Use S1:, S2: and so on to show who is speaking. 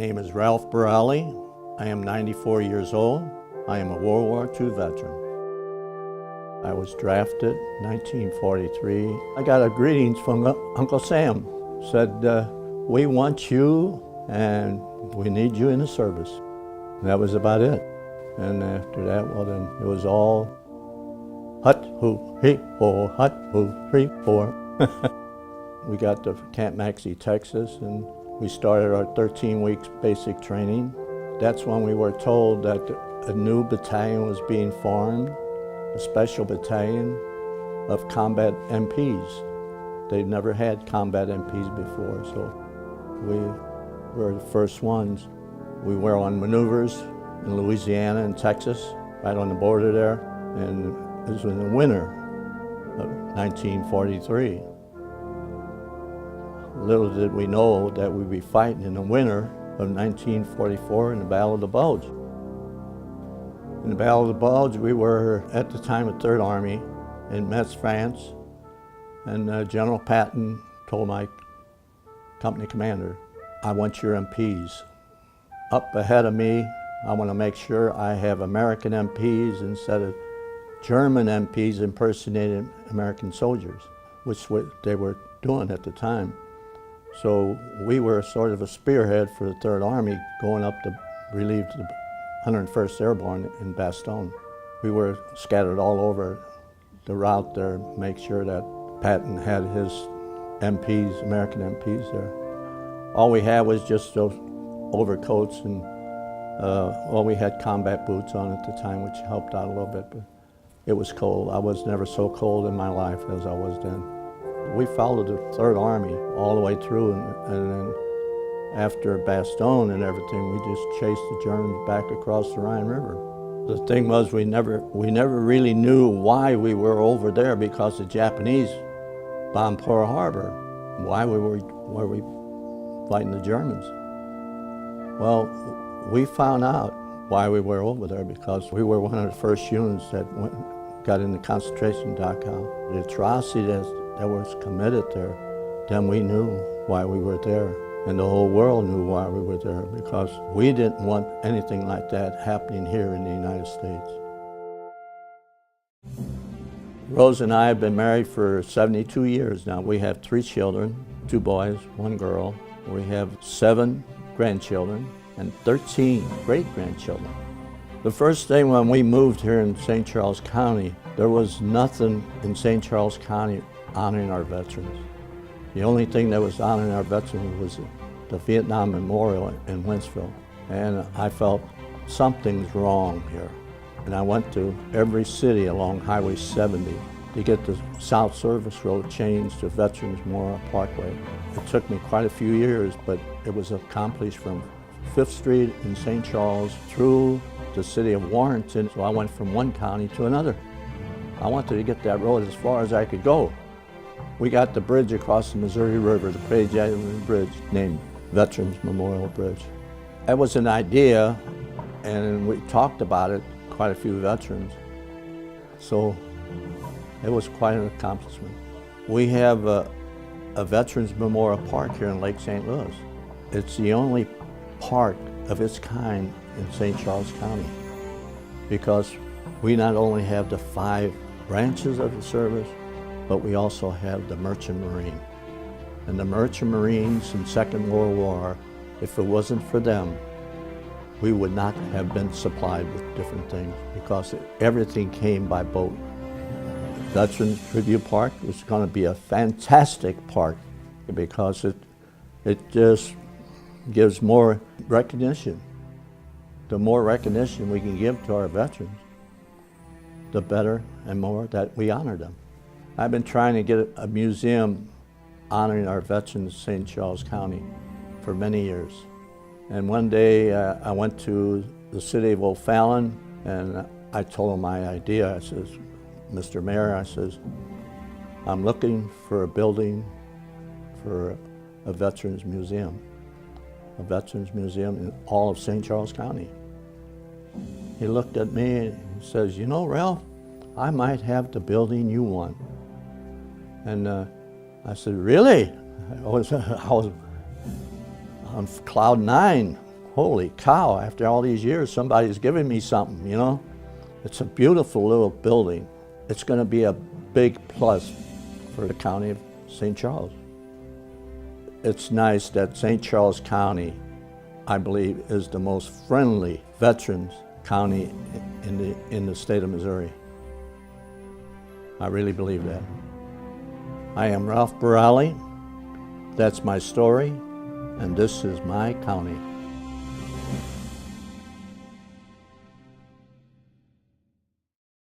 S1: name is Ralph Barrale. I am 94 years old. I am a World War II veteran. I was drafted 1943. I got a greetings from Uncle Sam. Said, we want you and we need you in the service. And that was about it. And after that, well then, it was all hut, hoo, he, ho, hut, hoo, three, four. We got to Camp Maxey, Texas, and we started our 13 weeks basic training. That's when we were told that a new battalion was being formed, a special battalion of combat MPs. They'd never had combat MPs before, so we were the first ones. We were on maneuvers in Louisiana and Texas, right on the border there, and it was in the winter of 1943. Little did we know that we'd be fighting in the winter of 1944 in the Battle of the Bulge. In the Battle of the Bulge, we were at the time of Third Army in Metz, France, and General Patton told my company commander, I want your MPs. Up ahead of me, I want to make sure I have American MPs instead of German MPs impersonating American soldiers, which they were doing at the time. So we were sort of a spearhead for the Third Army going up to relieve the 101st Airborne in Bastogne. We were scattered all over the route there, make sure that Patton had his MPs, American MPs there. All we had was just those overcoats and well, we had combat boots on at the time, which helped out a little bit, but it was cold. I was never so cold in my life as I was then. We followed the Third Army all the way through, and then after Bastogne and everything, we just chased the Germans back across the Rhine River. The thing was, we never really knew why we were over there, because the Japanese bombed Pearl Harbor. Why were we fighting the Germans? Well, we found out why we were over there, because we were one of the first units that got in the concentration dachau. The atrocity that was committed there, then we knew why we were there. And the whole world knew why we were there, because we didn't want anything like that happening here in the United States. Rose and I have been married for 72 years now. We have 3 children, 2 boys, 1 girl. We have 7 grandchildren and 13 great-grandchildren. The first thing when we moved here in St. Charles County, there was nothing in St. Charles County honoring our veterans. The only thing that was honoring our veterans was the Vietnam Memorial in Wentzville. And I felt something's wrong here. And I went to every city along Highway 70 to get the South Service Road changed to Veterans Memorial Parkway. It took me quite a few years, but it was accomplished from 5th Street in St. Charles through the city of Warrenton. So I went from one county to another. I wanted to get that road as far as I could go. We got the bridge across the Missouri River, the Page Island Bridge, named Veterans Memorial Bridge. That was an idea, and we talked about it, quite a few veterans. So it was quite an accomplishment. We have a Veterans Memorial Park here in Lake St. Louis. It's the only park of its kind in St. Charles County, because we not only have the 5 branches of the service, but we also have the Merchant Marine. And the Merchant Marines in Second World War, if it wasn't for them, we would not have been supplied with different things, because everything came by boat. Veterans Tribute Park is going to be a fantastic park, because it just gives more recognition. The more recognition we can give to our veterans, the better and more that we honor them. I've been trying to get a museum honoring our veterans in St. Charles County for many years. And one day I went to the city of O'Fallon, and I told him my idea. I says, Mr. Mayor, I says, I'm looking for a building for a veterans museum. A veterans museum in all of St. Charles County. He looked at me and says, you know, Ralph, I might have the building you want. And I said, really? I was on cloud 9. holy cow, after all these years, somebody's giving me something, you know? It's a beautiful little building. It's going to be a big plus for the county of St. Charles. It's nice that St. Charles County, I believe, is the most friendly veterans county in the state of Missouri. I really believe that. I am Ralph Barrale. That's my story, and this is my county.